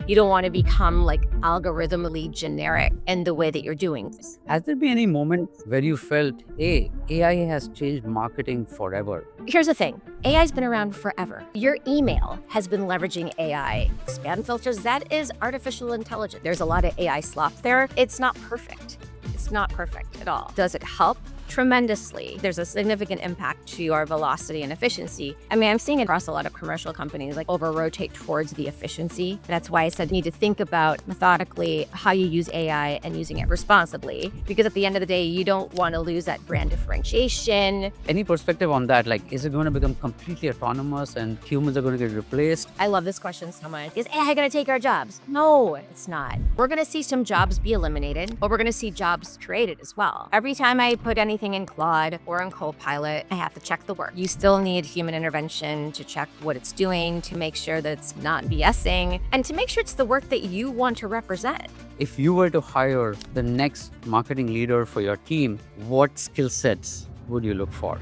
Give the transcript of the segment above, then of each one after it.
You don't want to become like algorithmically generic in the way that you're doing this. Has there been any moment where you felt, hey, AI has changed marketing forever? Here's the thing. AI's been around forever. Your email has been leveraging AI. Spam filters, that is artificial intelligence. There's a lot of AI slop there. It's not perfect. It's not perfect at all. Does it help? Tremendously. There's a significant impact to our velocity and efficiency. I mean, I'm seeing it across a lot of commercial companies like over-rotate towards the efficiency. That's why I said you need to think about methodically how you use AI and using it responsibly. Because at the end of the day, you don't want to lose that brand differentiation. Any perspective on that? Like, is it going to become completely autonomous and humans are going to get replaced? I love this question so much. Is AI going to take our jobs? No, it's not. We're going to see some jobs be eliminated, but we're going to see jobs created as well. Every time I put anything in Claude or in Copilot, I have to check the work. You still need human intervention to check what it's doing, to make sure that it's not BSing, and to make sure it's the work that you want to represent. If you were to hire the next marketing leader for your team, what skill sets would you look for?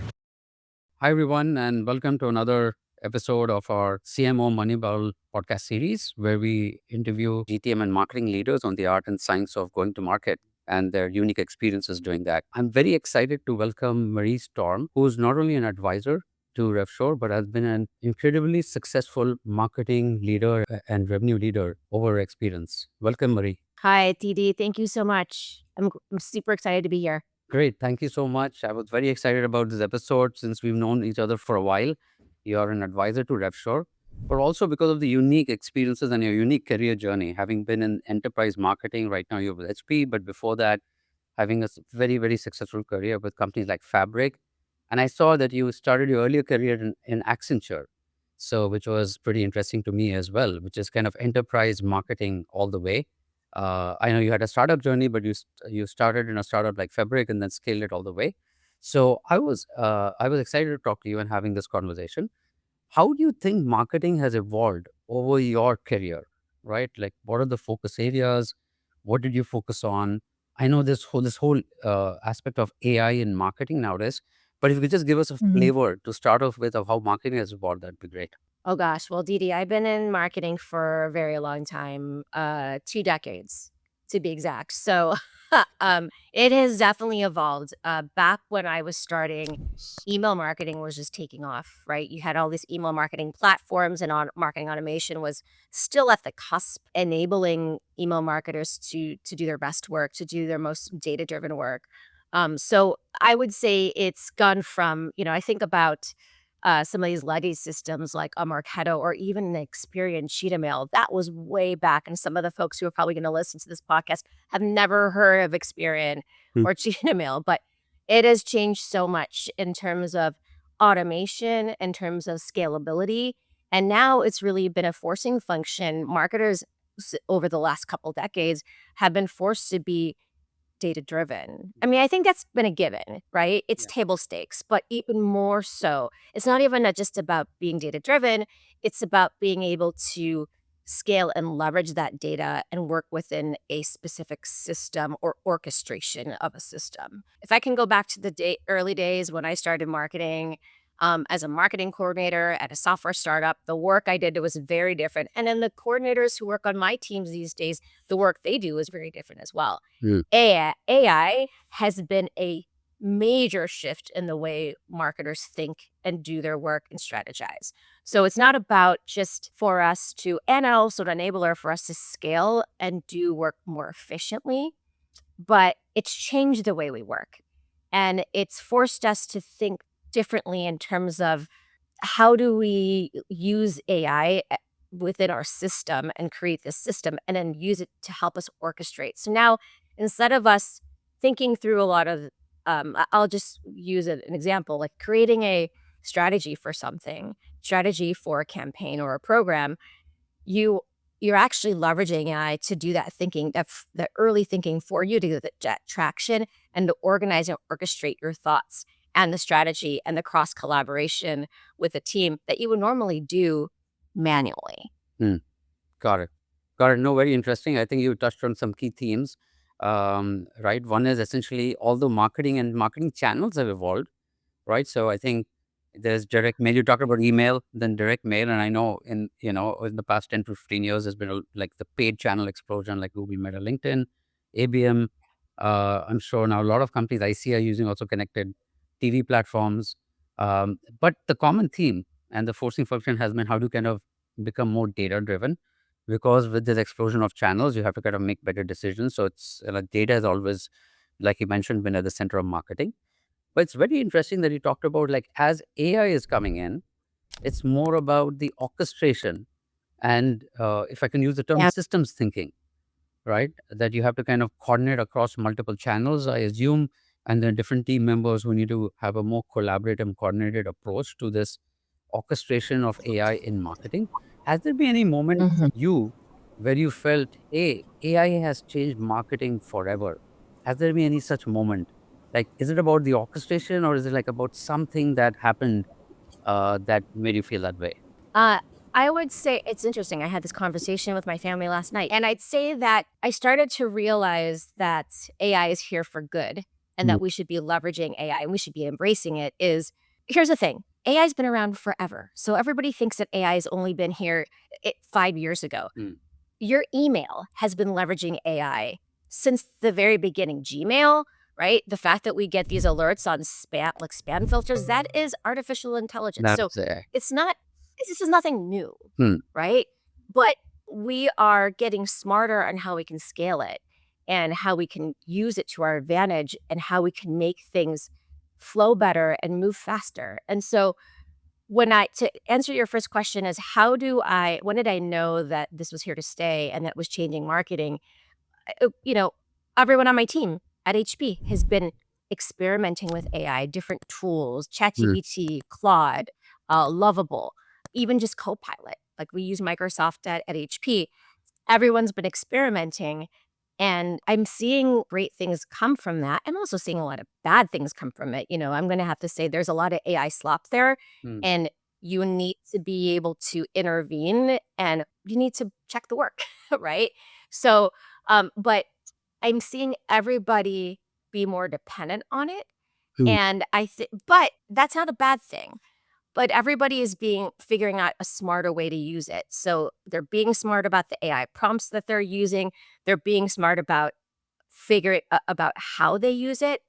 Hi, everyone, and welcome to another episode of our CMO MoneyBall podcast series, where we interview GTM and marketing leaders on the art and science of going to market and their unique experiences doing that. I'm very excited to welcome Mari Ström, who is not only an advisor to RevSure, but has been an incredibly successful marketing leader and revenue leader over her experience. Welcome, Mari. Hi, Didi. Thank you so much. I'm super excited to be here. Great. Thank you so much. I was very excited about this episode since we've known each other for a while. You're an advisor to RevSure, but also because of the unique experiences and your unique career journey, having been in enterprise marketing. Right now you're with HP, but before that, having a very, very successful career with companies like Fabric. And I saw that you started your earlier career in Accenture. So, which was pretty interesting to me as well, which is kind of enterprise marketing all the way. I know you had a startup journey, but you started in a startup like Fabric and then scaled it all the way. So I was excited to talk to you and having this conversation. How do you think marketing has evolved over your career? Right, like what are the focus areas? What did you focus on? I know this whole aspect of AI in marketing nowadays, but if you could just give us a flavor to start off with of how marketing has evolved, that'd be great. Oh gosh, well, Didi, I've been in marketing for a very long time, 2 decades to be exact. So, it has definitely evolved. Back when I was starting, email marketing was just taking off, right? You had all these email marketing platforms, and marketing automation was still at the cusp, enabling email marketers to do their best work, to do their most data-driven work. So I would say it's gone from, I think about some of these legacy systems like a Marketo or even an Experian sheet of mail. That was way back. And some of the folks who are probably going to listen to this podcast have never heard of Experian Hmm. or sheet of mail, but it has changed so much in terms of automation, in terms of scalability. And now it's really been a forcing function. Marketers over the last couple decades have been forced to be data driven. I mean, I think that's been a given, right? It's Yeah. table stakes, but even more so, it's not even just about being data driven, it's about being able to scale and leverage that data and work within a specific system or orchestration of a system. If I can go back to the early days when I started marketing, as a marketing coordinator at a software startup, the work I did was very different. And then the coordinators who work on my teams these days, the work they do is very different as well. Hmm. AI has been a major shift in the way marketers think and do their work and strategize. So it's not about just for us to, and also an enabler for us to scale and do work more efficiently, but it's changed the way we work. And it's forced us to think differently in terms of how do we use AI within our system and create this system and then use it to help us orchestrate. So now instead of us thinking through a lot of, I'll just use an example, like creating a strategy for something, strategy for a campaign or a program, you're actually leveraging AI to do that thinking, the early thinking for you to get that traction and to organize and orchestrate your thoughts and the strategy and the cross collaboration with a team that you would normally do manually. Hmm. Got it. Got it. No, very interesting. I think you touched on some key themes. Right. One is essentially although marketing and marketing channels have evolved, right? So I think There's direct mail. You talked about email, then direct mail, and I know in the past 10 to 15 years, there's been like the paid channel explosion, like Google, Meta, LinkedIn, ABM. I'm sure now a lot of companies I see are using also connected TV platforms. But the common theme and the forcing function has been how to kind of become more data driven, because with this explosion of channels, you have to kind of make better decisions. So it's data has always, like you mentioned, been at the center of marketing. But it's very interesting that you talked about, like, as AI is coming in, it's more about the orchestration and, if I can use the term, Yeah. systems thinking, right? That you have to kind of coordinate across multiple channels, I assume, and then different team members who need to have a more collaborative, coordinated approach to this orchestration of AI in marketing. Has there been any moment Mhm. you where you felt, hey, AI has changed marketing forever? Has there been any such moment? Like, is it about the orchestration, or is it like about something that happened that made you feel that way? Uh, I would say it's interesting. I had this conversation with my family last night, and I'd say that I started to realize that AI is here for good and Mm, that we should be leveraging AI and we should be embracing it. Is here's the thing. AI's been around forever. So everybody thinks that AI has only been here 5 years ago. mm, Your email has been leveraging AI since the very beginning. Gmail, right? The fact that we get these alerts on spam, like spam filters, that is artificial intelligence. So that's it. it's not, this is nothing new, Hmm. right? But we are getting smarter on how we can scale it and how we can use it to our advantage and how we can make things flow better and move faster. And so to answer your first question is when did I know that this was here to stay and that was changing marketing? You know, everyone on my team at HP has been experimenting with AI, different tools, Mm, ChatGPT, Claude, Lovable, even just Copilot. Like we use Microsoft at HP. Everyone's been experimenting, and I'm seeing great things come from that. I'm also seeing a lot of bad things come from it. I'm going to have to say there's a lot of AI slop there, mm, and you need to be able to intervene and you need to check the work, right? So, but I'm seeing everybody be more dependent on it. mm, And but that's not a bad thing. But everybody is figuring out a smarter way to use it. So they're being smart about the AI prompts that they're using. They're being smart about figuring about how they use it,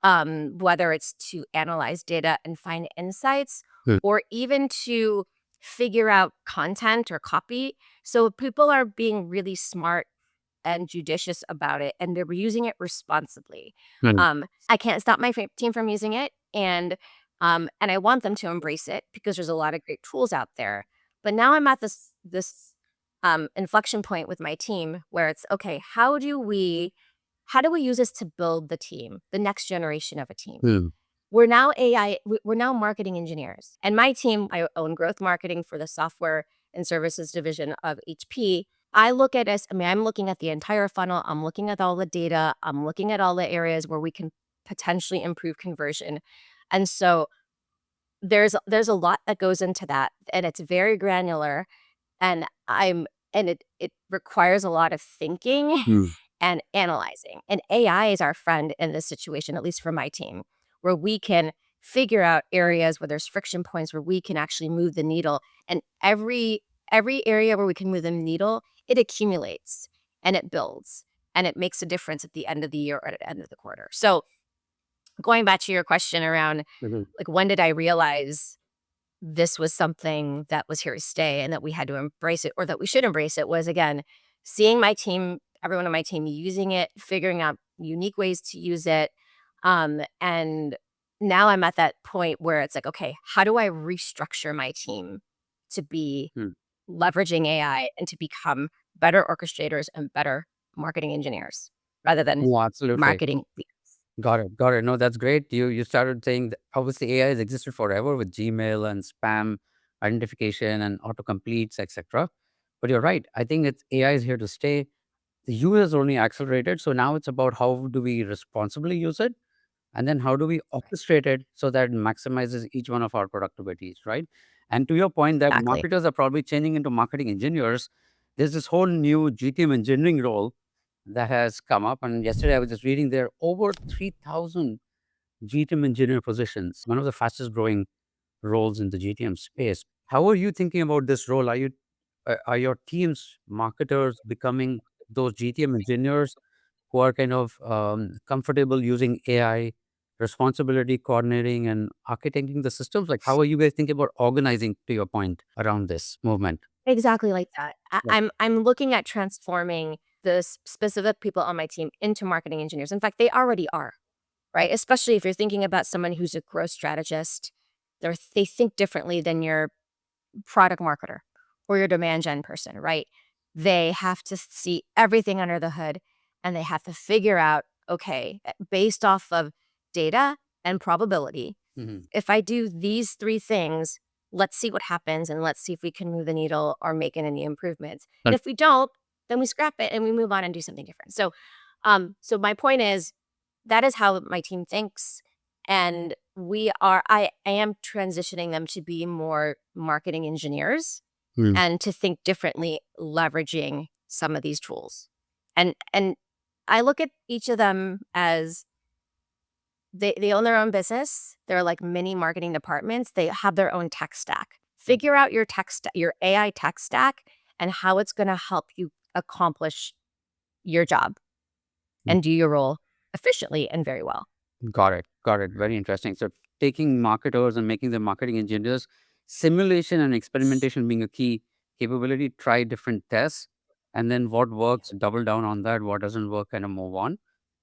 whether it's to analyze data and find insights, mm, or even to figure out content or copy. So people are being really smart and judicious about it, and they're using it responsibly. mm, I can't stop my team from using it, and I want them to embrace it because there's a lot of great tools out there. But now I'm at this inflection point with my team where it's okay. How do we use this to build the team, the next generation of a team? mm. We're now we're now marketing engineers. And my team, I own growth marketing for the software and services division of HP. I'm looking at the entire funnel. I'm looking at all the data. I'm looking at all the areas where we can potentially improve conversion. And so there's a lot that goes into that, and it's very granular, and it requires a lot of thinking Mm. and analyzing. And AI is our friend in this situation, at least for my team, where we can figure out areas where there's friction points where we can actually move the needle. And every area where we can move the needle, it accumulates and it builds and it makes a difference at the end of the year or at the end of the quarter. So going back to your question around Mhm. like when did I realize this was something that was here to stay and that we had to embrace it or that we should embrace it was again seeing everyone on my team using it, figuring out unique ways to use it. And now I'm at that point where it's like, okay, how do I restructure my team to be Mm. leveraging AI and to become better orchestrators and better marketing engineers rather than Oh, absolutely. marketing Got it. Got it. No, that's great. You started saying that obviously AI has existed forever with Gmail and spam identification and autocompletes, etc. But you're right. I think it's AI is here to stay. The use has only accelerated. So now it's about how do we responsibly use it, and then how do we orchestrate it so that it maximizes each one of our productivities, right? And to your point that exactly. marketers are probably changing into marketing engineers, there's this whole new GTM engineering role that has come up. And yesterday I was just reading there are over 3,000 GTM engineer positions, one of the fastest growing roles in the GTM space. How are you thinking about this role? Are your teams marketers becoming those GTM engineers who are kind of comfortable using AI, responsibility coordinating and architecting the systems? Like, how are you guys thinking about organizing, to your point, around this movement? Exactly like that. Yeah. I'm looking at transforming the specific people on my team into marketing engineers. In fact, they already are, right? Especially if you're thinking about someone who's a growth strategist, they think differently than your product marketer or your demand gen person, right? They have to see everything under the hood and they have to figure out, okay, based off of data and probability, Mhm. if I do these three things, let's see what happens and let's see if we can move the needle or make any improvements. And if we don't, then we scrap it and we move on and do something different. So my point is that is how my team thinks. And I am transitioning them to be more marketing engineers Mm. and to think differently, leveraging some of these tools. And I look at each of them as they own their own business. They're like mini marketing departments. They have their own tech stack. Figure out your your AI tech stack and how it's going to help you accomplish your job and do your role efficiently and very well. Got it. Got it. Very interesting. So taking marketers and making them marketing engineers, simulation and experimentation being a key capability, try different tests, and then what works, double down on that, what doesn't work, kind of move on.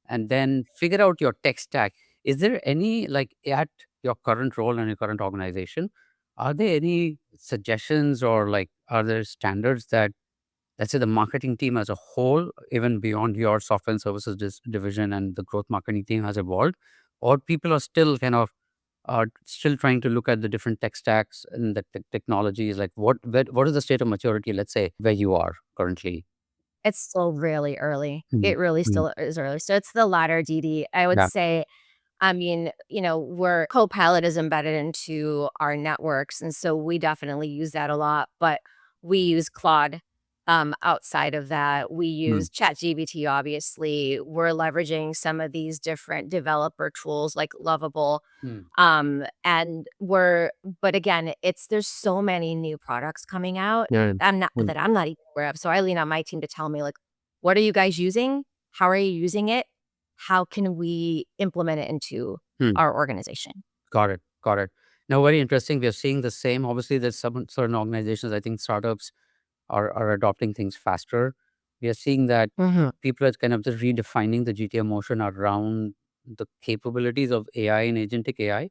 And then figure out your tech stack. Is there any, like, at your current role and your current organization, are there any suggestions or like are there standards that, let's say, the marketing team as a whole, even beyond your software and services division and the growth marketing team has evolved, or people are still kind of still trying to look at the different tech stacks and the technologies? Like, what is the state of maturity, let's say, where you are currently? It's still really early. Mm, It really mm, still is early. So it's the latter, DD. I would yeah. say, I mean, we're Copilot is embedded into our networks. And so we definitely use that a lot, but we use Claude. Outside of that, we Mm, use ChatGPT, obviously. We're leveraging some of these different developer tools like Lovable. mm, But again, there's so many new products coming out. yeah. Mm, I'm not even aware of. So I lean on my team to tell me, like, what are you guys using? How are you using it? How can we implement it into mm. our organization? Got it. Got it. Now, very interesting. We are seeing the same. Obviously, there's some certain organizations, I think startups are adopting things faster. We are seeing that Mhm. people are kind of just redefining the GTM motion around the capabilities of AI and agentic AI.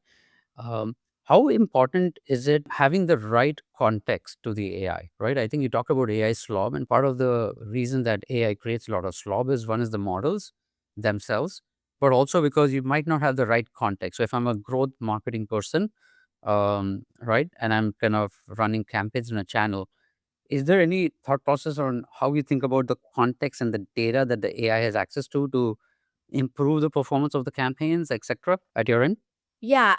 Um, how important is it having the right context to the AI, right? I think you talked about AI slob, and part of the reason that AI creates a lot of slob is one is the models themselves, but also because you might not have the right context. So if I'm a growth marketing person, right, and I'm kind of running campaigns in a channel, is there any thought process on how you think about the context and the data that the AI has access to improve the performance of the campaigns, etc., at your end? Yeah,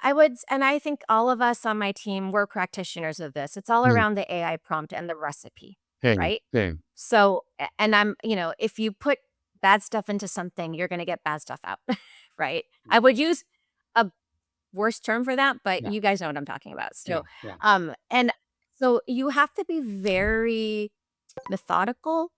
and I think all of us on my team, we're practitioners of this. It's all Mm. around the AI prompt and the recipe, Okay. right? Okay. So, and if you put bad stuff into something, you're going to get bad stuff out, right? I would use a worse term for that, but Yeah. you guys know what I'm talking about. Yeah. Yeah. And so you have to be very methodical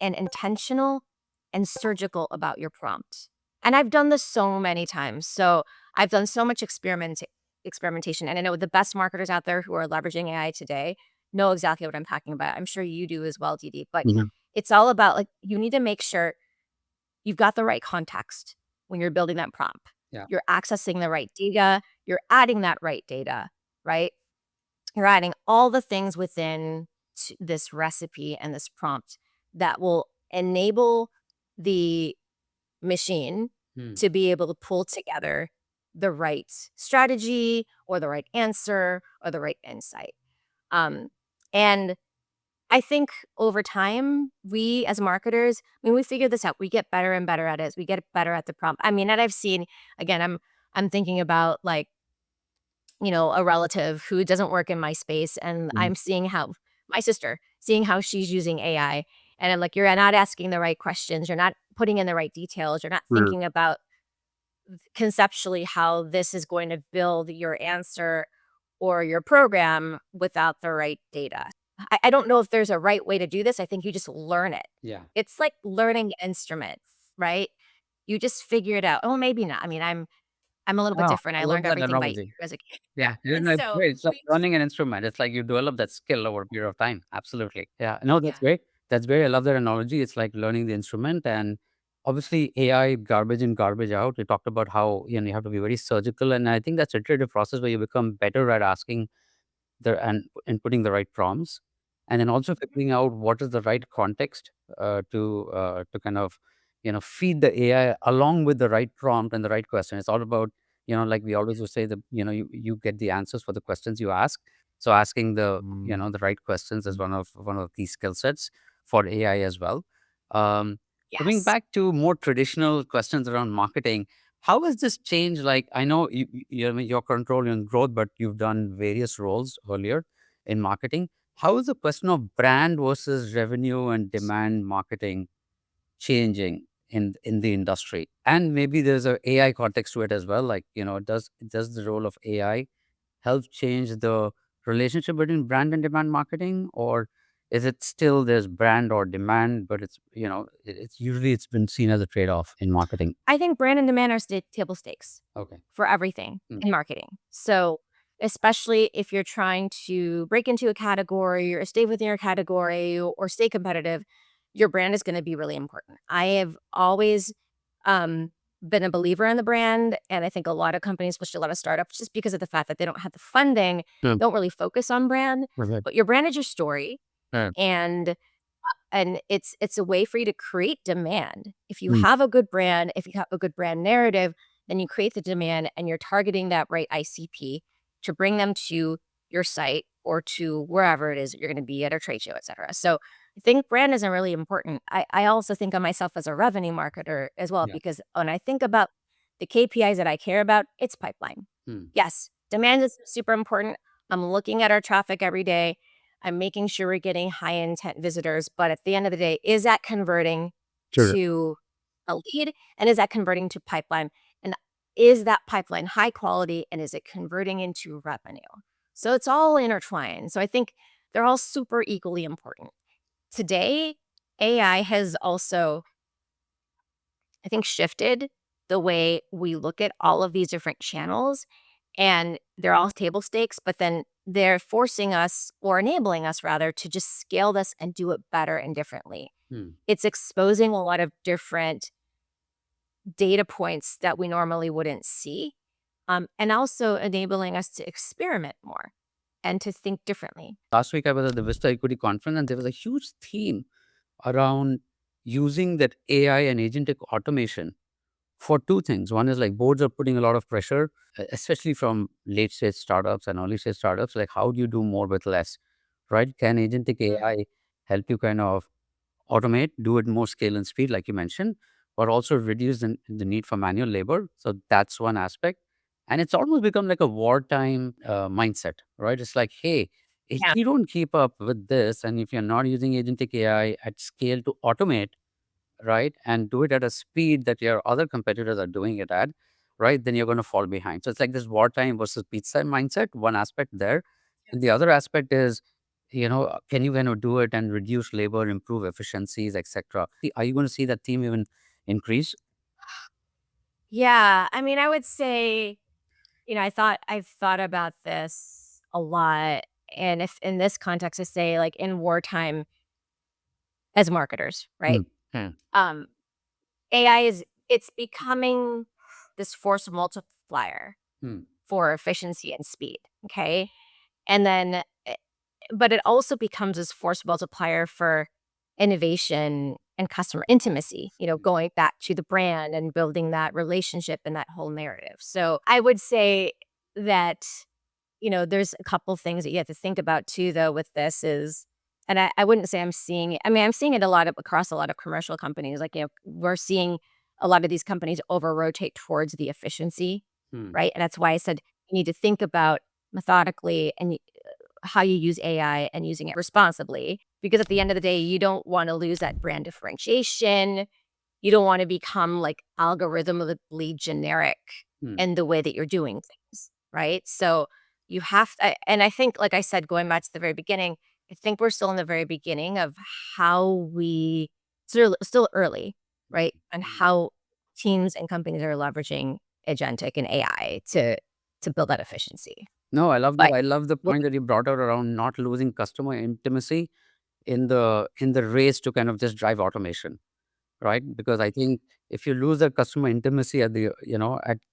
and intentional and surgical about your prompt. And I've done this so many times. So I've done so much experimentation. And I know the best marketers out there who are leveraging AI today know exactly what I'm talking about. I'm sure you do as well, DD. But Mhm. it's all about, like, you need to make sure you've got the right context when you're building that prompt. Yeah. You're accessing the right data, you're adding that right data, right? You're adding all the things within this recipe and this prompt that will enable the machine Mm. to be able to pull together the right strategy or the right answer or the right insight. And I think over time, we as marketers, when we figure this out, we get better and better at it as we get better at the prompt. I mean, and I've seen, again, I'm thinking about, like, a relative who doesn't work in my space, and Mhm. I'm seeing how my sister, seeing how she's using AI. And I'm like, you're not asking the right questions. You're not putting in the right details. You're not Mm. thinking about conceptually how this is going to build your answer or your program without the right data. I don't know if there's a right way to do this. I think you just learn it. Yeah. It's like learning instruments, right? You just figure it out. Oh, maybe not. I mean, I'm a little bit Oh, different. I I love learned that everything by analogy. ear as a kid. Yeah, And it's so great. It's like we learning an instrument. It's like you develop that skill over a period of time. Absolutely. Yeah. No, that's yeah. great. That's great. I love that analogy. It's like learning the instrument, and obviously AI garbage in, garbage out. We talked about how, you have to be very surgical, and I think that's an iterative process where you become better at asking and putting the right prompts, and then also figuring out what is the right context to kind of feed the AI along with the right prompt and the right question. It's all about, like we always would say, that you get the answers for the questions you ask. So asking the right questions is one of these skill sets for AI as well. um, Coming Yes. back to more traditional questions around marketing, how has this changed? Like, I know your control and growth, but you've done various roles earlier in marketing. How is the question of brand versus revenue and demand marketing changing in the industry? And maybe there's a AI context to it as well. Like, does the role of AI help change the relationship between brand and demand marketing, or is it still there's brand or demand, but it's usually it's been seen as a trade-off in marketing? I think brand and demand are table stakes Okay. for everything Mm. in marketing. So, especially if you're trying to break into a category or stay within your category or stay competitive, your brand is going to be really important. I have always um, been a believer in the brand. And I think a lot of companies, especially a lot of startups, just because of the fact that they don't have the funding, Yeah. don't really focus on brand. Right. But your brand is your story. Yeah. And it's a way for you to create demand. If you Mm. have a good brand, if you have a good brand narrative, then you create the demand and you're targeting that right ICP to bring them to your site or to wherever it is that you're going to be at a trade show, et cetera. So I think brand isn't really important. I also think of myself as a revenue marketer as well, Yeah. because when I think about the KPIs that I care about, it's pipeline. Mm. Yes, demand is super important. I'm looking at our traffic every day. I'm making sure we're getting high intent visitors, but at the end of the day, is that converting Sure. to a lead, and is that converting to pipeline? And is that pipeline high quality, and is it converting into revenue? So it's all intertwined. So I think they're all super equally important. Today, AI has also, I think, shifted the way we look at all of these different channels, and they're all table stakes, but then they're forcing us, or enabling us rather, to just scale this and do it better and differently. Mm. It's exposing a lot of different data points that we normally wouldn't see, and also enabling us to experiment more and to think differently. Last week I was at the Vista Equity Conference, and there was a huge theme around using that AI and agentic automation for two things. One is like boards are putting a lot of pressure, especially from late stage startups and early stage startups. Like, how do you do more with less, right? Can agentic AI help you kind of automate, do it more scale and speed, like you mentioned, but also reduce the need for manual labor? So that's one aspect. And it's almost become like a wartime mindset, right? It's like, hey, if Yeah. you don't keep up with this, and if you're not using agentic AI at scale to automate, right, and do it at a speed that your other competitors are doing it at, right, then you're going to fall behind. So it's like this wartime versus peace time mindset, one aspect there. And the other aspect is, can you kind of do it and reduce labor, improve efficiencies, etc.? Are you going to see that theme even increase? Yeah. I mean, I would say, I've thought about this a lot. And if in this context, I say like in wartime as marketers, right? Mm. Mm. Um, AI it's becoming this force multiplier Mm. for efficiency and speed. Okay. And then, but it also becomes this force multiplier for innovation and customer intimacy, going back to the brand and building that relationship and that whole narrative. So I would say that there's a couple things that you have to think about too, though, with this is, and I wouldn't say I'm seeing it. I mean, I'm seeing it a lot across a lot of commercial companies. Like, we're seeing a lot of these companies over rotate towards the efficiency, Mm. right? And that's why I said you need to think about methodically and how you use AI and using it responsibly. Because at the end of the day, you don't want to lose that brand differentiation. You don't want to become like algorithmically generic Mm. in the way that you're doing things, right? So you have to, and I think, like I said, going back to the very beginning, I think we're still in the very beginning of how we still early, right? And how teams and companies are leveraging agentic and AI to build that efficiency. No, I love that. But I love the we'll point that you brought out around not losing customer intimacy in the race to kind of just drive automation, right? Because I think if you lose that customer intimacy at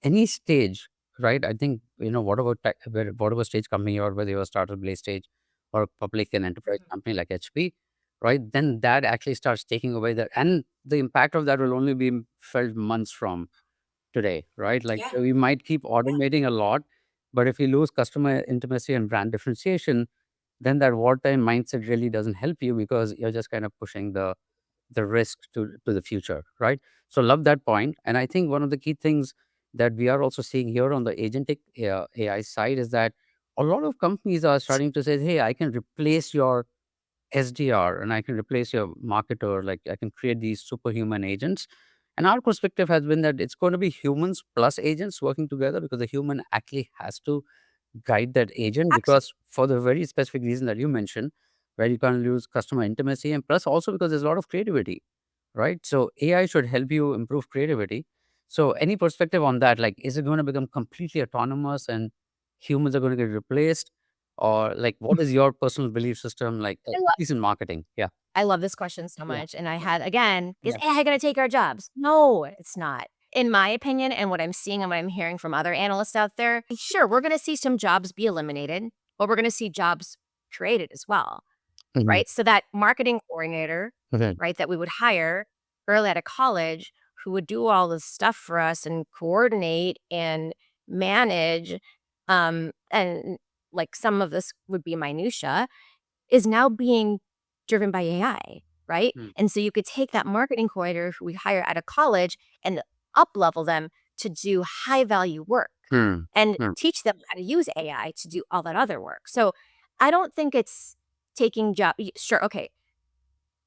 any stage, right? I think, whatever stage company you are, whether you're a startup, late stage, or a public and enterprise company like HP, right? Then that actually starts taking away and the impact of that will only be felt months from today, right? Like, Yeah. we might keep automating a lot, but if you lose customer intimacy and brand differentiation, then that wartime mindset really doesn't help you, because you're just kind of pushing the risk to the future, right? So love that point. And I think one of the key things that we are also seeing here on the agentic AI side is that a lot of companies are starting to say, hey, I can replace your SDR and I can replace your marketer. Like, I can create these superhuman agents. And our perspective has been that it's going to be humans plus agents working together, because the human actually has to guide that agent, absolutely. because for the very specific reason that you mentioned, where you can't lose customer intimacy, and plus also because there's a lot of creativity, right? So AI should help you improve creativity. So any perspective on that? Like, is it going to become completely autonomous and humans are going to get replaced? Or like, what is your personal belief system, like, I at love least in marketing? Yeah. I love this question so Yeah. much. And I had, again, is Yeah. AI going to take our jobs? No, it's not. In my opinion, and what I'm seeing and what I'm hearing from other analysts out there, sure, we're going to see some jobs be eliminated, but we're going to see jobs created as well, Mhm. right? So that marketing coordinator, Okay. right, that we would hire early out of college, who would do all this stuff for us and coordinate and manage, and like some of this would be minutia, is now being driven by AI, right? Mm. And so you could take that marketing coordinator who we hire out of college and up level them to do high value work Mm. and Mm. teach them how to use AI to do all that other work. So I don't think it's taking job. Sure, okay,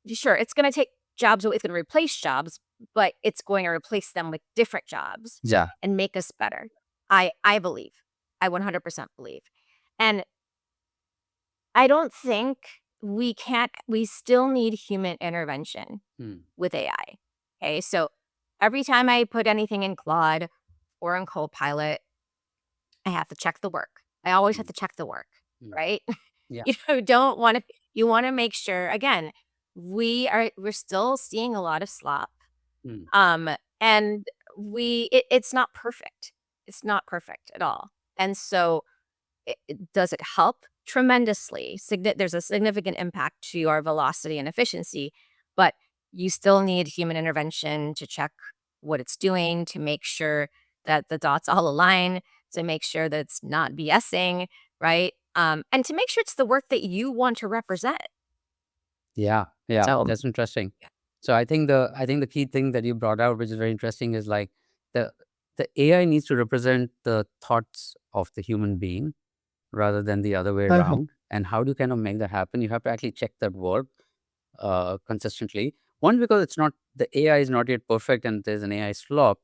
sure, it's going to take jobs. It's going to replace jobs, but it's going to replace them with different jobs Yeah. and make us better. I believe. I 100% believe. And I don't think we still need human intervention Mm. with AI. Okay. So every time I put anything in Claude or in Copilot, I have to check the work. I always have Mm. to check the work, Mm. right? Yeah. Don't want to, you want to make sure, again, we're still seeing a lot of slop. Mm. Um, and it's not perfect. It's not perfect at all. And so does it help? Tremendously. There's a significant impact to our velocity and efficiency, but you still need human intervention to check what it's doing, to make sure that the dots all align, to make sure that it's not BSing, right? And to make sure it's the work that you want to represent. Yeah. Yeah. So, That's interesting. So I think the key thing that you brought out, which is very interesting, is like the the AI needs to represent the thoughts of the human being rather than the other way Mhm. around. And how do you kind of make that happen? You have to actually check that work consistently. One, because it's not the AI is not yet perfect and there's an AI slop,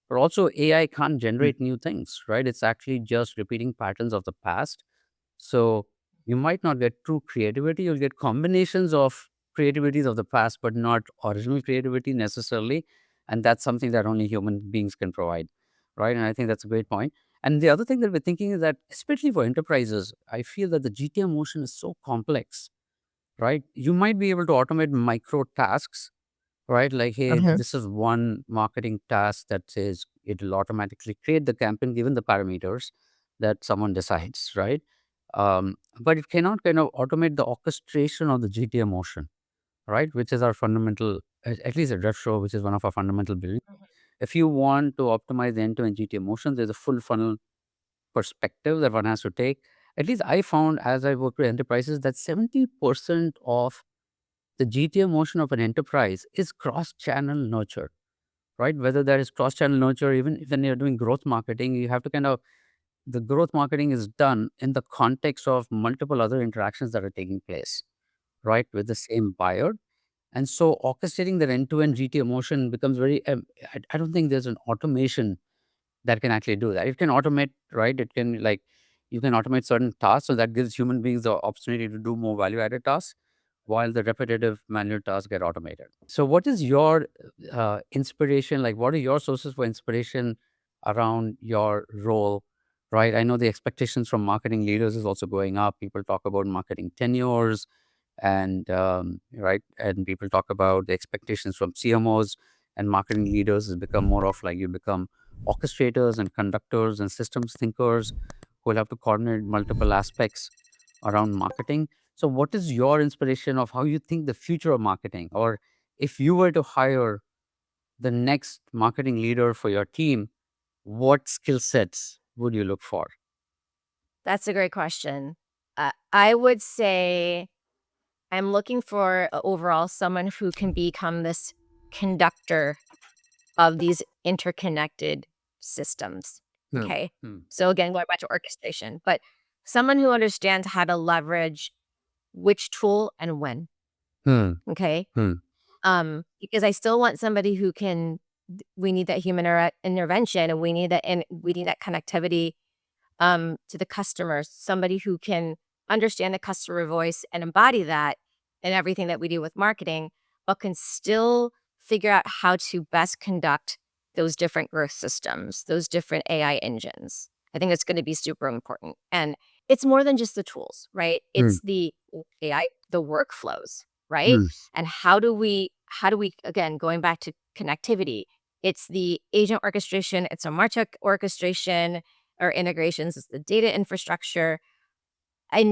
but also AI can't generate new things, right? It's actually just repeating patterns of the past. So you might not get true creativity. You'll get combinations of creativities of the past, but not original creativity necessarily. And that's something that only human beings can provide, right? And I think that's a great point. And the other thing that we're thinking is that, especially for enterprises, I feel that the GTM motion is so complex, right? You might be able to automate micro tasks, right? Like, hey, Mhm. this is one marketing task that says it'll automatically create the campaign given the parameters that someone decides, right? But it cannot kind of automate the orchestration of the GTM motion, right? Which is our fundamental, at least at RevSure, which is one of our fundamental beliefs. If you want to optimize the end-to-end GTM motion, there's a full funnel perspective that one has to take. At least I found, as I work with enterprises, that 70% of the GTM motion of an enterprise is cross-channel nurture, right? Whether that is cross-channel nurture, even when you're doing growth marketing, you have to kind of, the growth marketing is done in the context of multiple other interactions that are taking place, right, with the same buyer. And so orchestrating that end-to-end GTM motion becomes very, I don't think there's an automation that can actually do that. It can automate, right? It can, like, you can automate certain tasks, so that gives human beings the opportunity to do more value-added tasks while the repetitive manual tasks get automated. So what is your inspiration? Like, what are your sources for inspiration around your role, right? I know the expectations from marketing leaders is also going up. People talk about marketing tenures, and right, and people talk about the expectations from CMOs, and marketing leaders has become more of like, you become orchestrators and conductors and systems thinkers who will have to coordinate multiple aspects around marketing. So what is your inspiration of how you think the future of marketing, or if you were to hire the next marketing leader for your team, what skill sets would you look for? That's a great question. I would say I'm looking for overall someone who can become this conductor of these interconnected systems. Hmm. Okay. Hmm. So again, going back to orchestration, but someone who understands how to leverage which tool and when. Hmm. Okay. Hmm. Because I still want somebody who can, we need that human intervention, and we need that connectivity to the customers, somebody who can understand the customer voice and embody that in everything that we do with marketing, but can still figure out how to best conduct those different growth systems, those different AI engines. I think it's going to be super important. And it's more than just the tools, right? Hmm. It's the AI, the workflows, right? Hmm. And how do we, again, going back to connectivity, it's the agent orchestration, it's a Martech orchestration, or integrations, it's the data infrastructure. I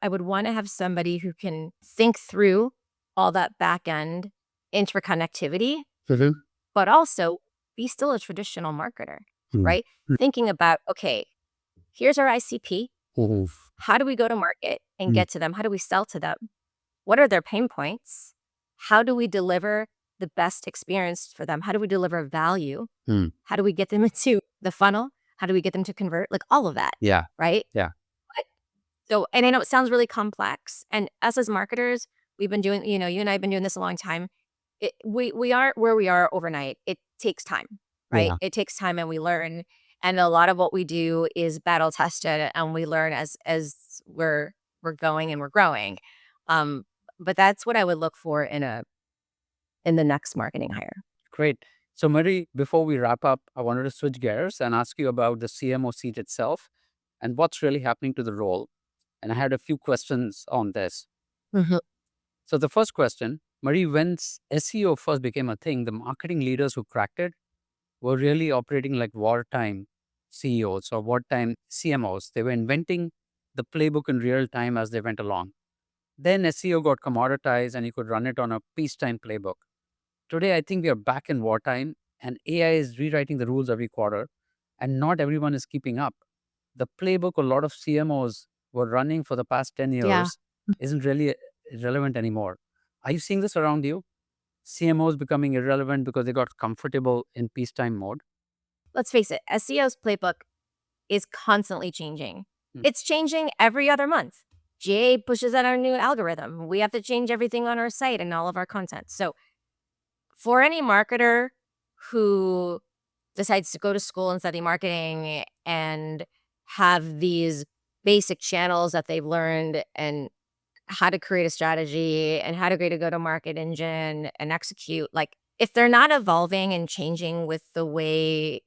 would want to have somebody who can think through all that back end interconnectivity, Mhm. but also be still a traditional marketer, Hmm. right? Thinking about, okay, here's our ICP. Mhm. How do we go to market and Hmm. get to them? How do we sell to them? What are their pain points? How do we deliver the best experience for them? How do we deliver value? Hmm. How do we get them into the funnel? How do we get them to convert? Like all of that, Yeah. right? Yeah. So, and I know it sounds really complex. And us as marketers, we've been doing, you and I have been doing this a long time. We aren't where we are overnight. It takes time, right? Yeah. It takes time, and we learn. And a lot of what we do is battle tested, and we learn as we're going and we're growing. Um, but that's what I would look for in the next marketing hire. Great. So, Mari, before we wrap up, I wanted to switch gears and ask you about the CMO seat itself and what's really happening to the role. And I had a few questions on this. Mhm. So, the first question, Mari, when SEO first became a thing, the marketing leaders who cracked it were really operating like wartime CEOs or wartime CMOs. They were inventing the playbook in real time as they went along. Then SEO got commoditized and you could run it on a peacetime playbook. Today, I think we are back in wartime, and AI is rewriting the rules every quarter, and not everyone is keeping up. The playbook a lot of CMOs were running for the past 10 Yeah. years isn't really relevant anymore. Are you seeing this around you? CMOs becoming irrelevant because they got comfortable in peacetime mode? Let's face it, SEO's playbook is constantly changing. Hmm. It's changing every other month. GA pushes out our new algorithm. We have to change everything on our site and all of our content. So, for any marketer who decides to go to school and study marketing and have these basic channels that they've learned, and how to create a strategy and how to create a go to market engine and execute, like if they're not evolving and changing with the way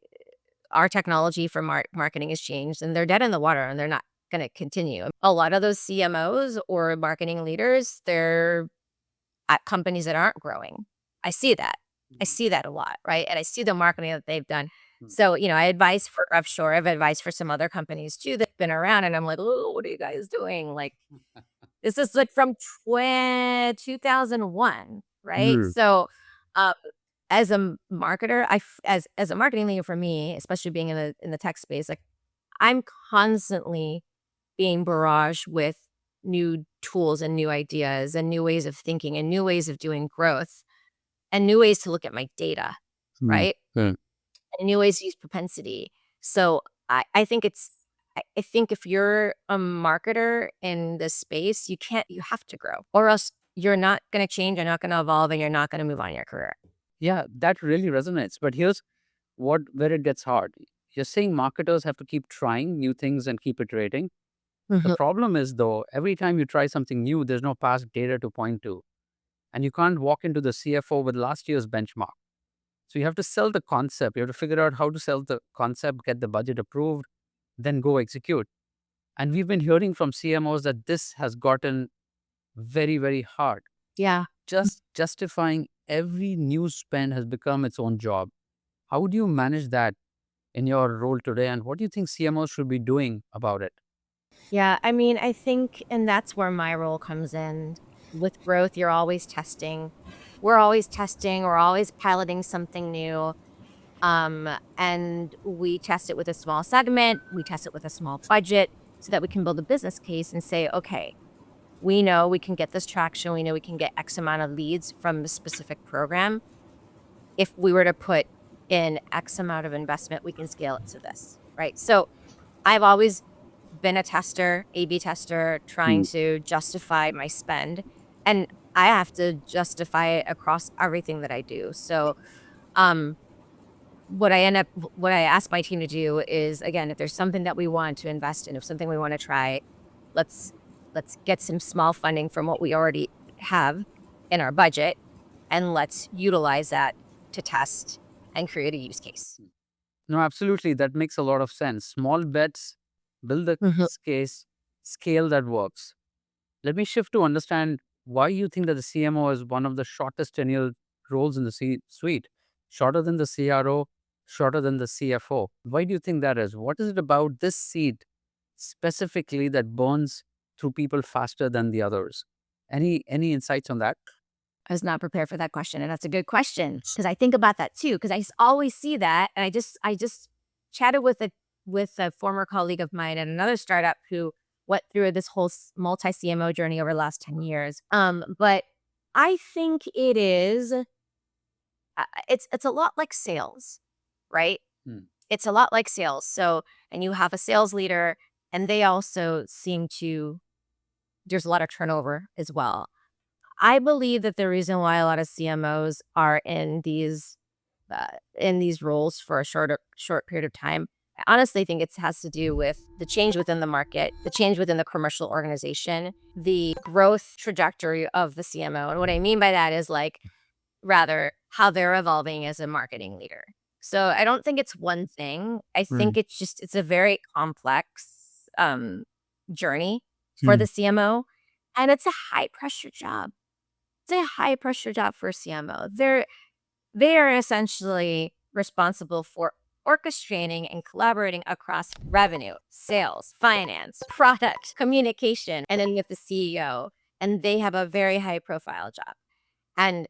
our technology for marketing has changed, and they're dead in the water and they're not going to continue. A lot of those CMOs or marketing leaders, they're at companies that aren't growing. I see that. I Mhm. see that a lot, right? And I see the marketing that they've done. Mhm. So, I advise for RevSure. I've advised for some other companies too that've been around, and I'm like, oh, what are you guys doing? Like, this is like from 2001, right? Mm. So, uh, as a marketer, as a marketing leader for me, especially being in the tech space, like I'm constantly being barraged with new tools and new ideas and new ways of thinking and new ways of doing growth and new ways to look at my data, Mm. right? Mm. And new ways to use propensity. So I think I think if you're a marketer in this space, you have to grow, or else you're not going to change, you're not going to evolve, and you're not going to move on in your career. Yeah, that really resonates. But here's where it gets hard. you're saying marketers have to keep trying new things and keep iterating. The Mhm. problem is, though, every time you try something new, there's no past data to point to. And you can't walk into the CFO with last year's benchmark. So you have to sell the concept. You have to figure out how to sell the concept, get the budget approved, then go execute. And we've been hearing from CMOs that this has gotten very, very hard. Yeah. Just justifying every new spend has become its own job. How would you manage that in your role today? And what do you think CMOs should be doing about it? Yeah, I mean, I think, and that's where my role comes in. With growth, you're always testing. We're always testing. We're always piloting something new. And we test it with a small segment. We test it with a small budget so that we can build a business case and say, okay, we know we can get this traction. We know we can get X amount of leads from a specific program. If we were to put in X amount of investment, we can scale it to this, right? So I've always been a tester, A/B tester, trying Hmm. to justify my spend, and I have to justify it across everything that I do. So, um, what I ask my team to do is, again, if there's something that we want to invest in, if something we want to try, let's let's get some small funding from what we already have in our budget, and let's utilize that to test and create a use case. No, absolutely. That makes a lot of sense. Small bets, build the Mhm. case, scale that works. Let me shift to understand why you think that the CMO is one of the shortest tenure roles in the C-suite, shorter than the CRO, shorter than the CFO. Why do you think that is? What is it about this seat specifically that burns through people faster than the others? Any insights on that? I was not prepared for that question, and that's a good question because I think about that too. Because always see that, and I just chatted with a former colleague of mine at another startup who went through this whole multi CMO journey over the last 10 years. But I think it is it's a lot like sales, right? Hmm. It's a lot like sales. So, and you have a sales leader, and they also seem to there's a lot of turnover as well. I believe that the reason why a lot of CMOs are in these roles for a short period of time, I honestly think it has to do with the change within the market, the change within the commercial organization, the growth trajectory of the CMO. And what I mean by that is like rather how they're evolving as a marketing leader. So I don't think it's one thing. I think Right. it's a very complex journey for Hmm. the CMO, and it's a high pressure job. It's a high pressure job for a CMO. They are essentially responsible for orchestrating and collaborating across revenue, sales, finance, product, communication, and then you have the CEO, and they have a very high profile job. And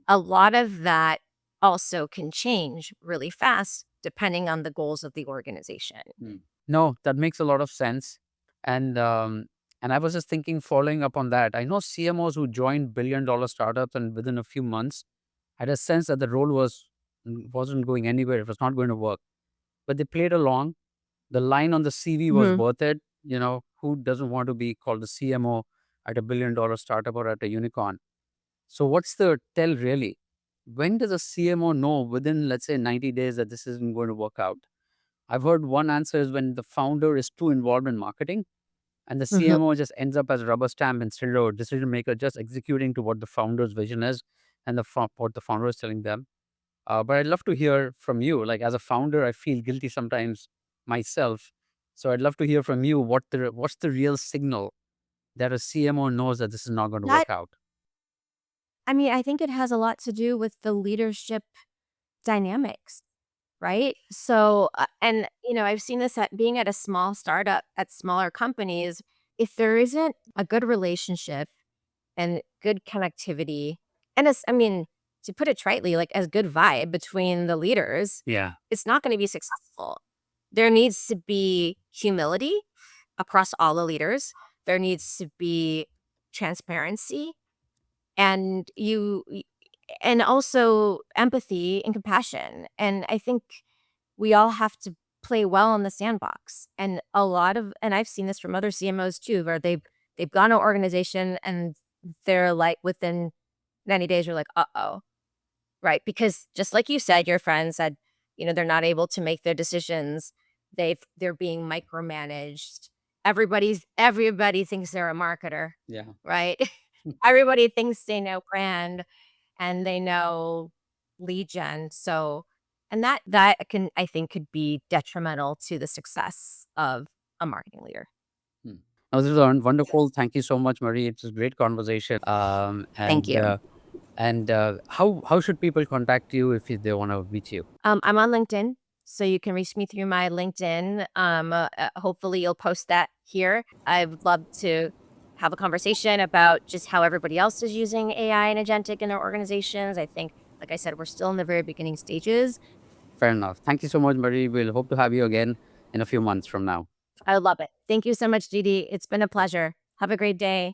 a lot of that also can change really fast depending on the goals of the organization. Mm. No, that makes a lot of sense. And and I was just thinking, following up on that, I know CMOs who joined billion-dollar startups and within a few months had a sense that the role wasn't going anywhere. It was not going to work. But they played along. The line on the CV was Mhm. worth it. You know, who doesn't want to be called the CMO at a billion-dollar startup or at a unicorn? So what's the tell really? When does a CMO know within, let's say, 90 days that this isn't going to work out? I've heard one answer is when the founder is too involved in marketing and the Mhm. CMO just ends up as a rubber stamp instead of a decision maker, just executing to what the founder's vision is and what the founder is telling them. But I'd love to hear from you. Like as a founder, I feel guilty sometimes myself. So I'd love to hear from you what's the real signal that a CMO knows that this is not going to That work out. I mean, I think it has a lot to do with the leadership dynamics, right? So, and I've seen this at being at a small startup at smaller companies. If there isn't a good relationship and good connectivity, and I mean, to put it tritely, like as good vibe between the leaders, Yeah. it's not going to be successful. There needs to be humility across all the leaders. There needs to be transparency and and also empathy and compassion. And I think we all have to play well in the sandbox. And I've seen this from other CMOs too, where they've gone to an organization and they're like within 90 days, you're like, uh-oh. Right. Because just like you said, your friend said, they're not able to make their decisions. They're being micromanaged. Everybody thinks they're a marketer, Yeah. right? Everybody thinks they know brand and they know lead gen. So, and that can, I think, could be detrimental to the success of a marketing leader. Hmm. No, this is wonderful. Thank you so much, Marie. It's a great conversation. Thank you. And how should people contact you if they want to reach you? I'm on LinkedIn, so you can reach me through my LinkedIn. Hopefully, you'll post that here. I would love to have a conversation about just how everybody else is using AI and agentic in their organizations. I think, like I said, we're still in the very beginning stages. Fair enough. Thank you so much, Marie. We'll hope to have you again in a few months from now. I love it. Thank you so much, Didi. It's been a pleasure. Have a great day.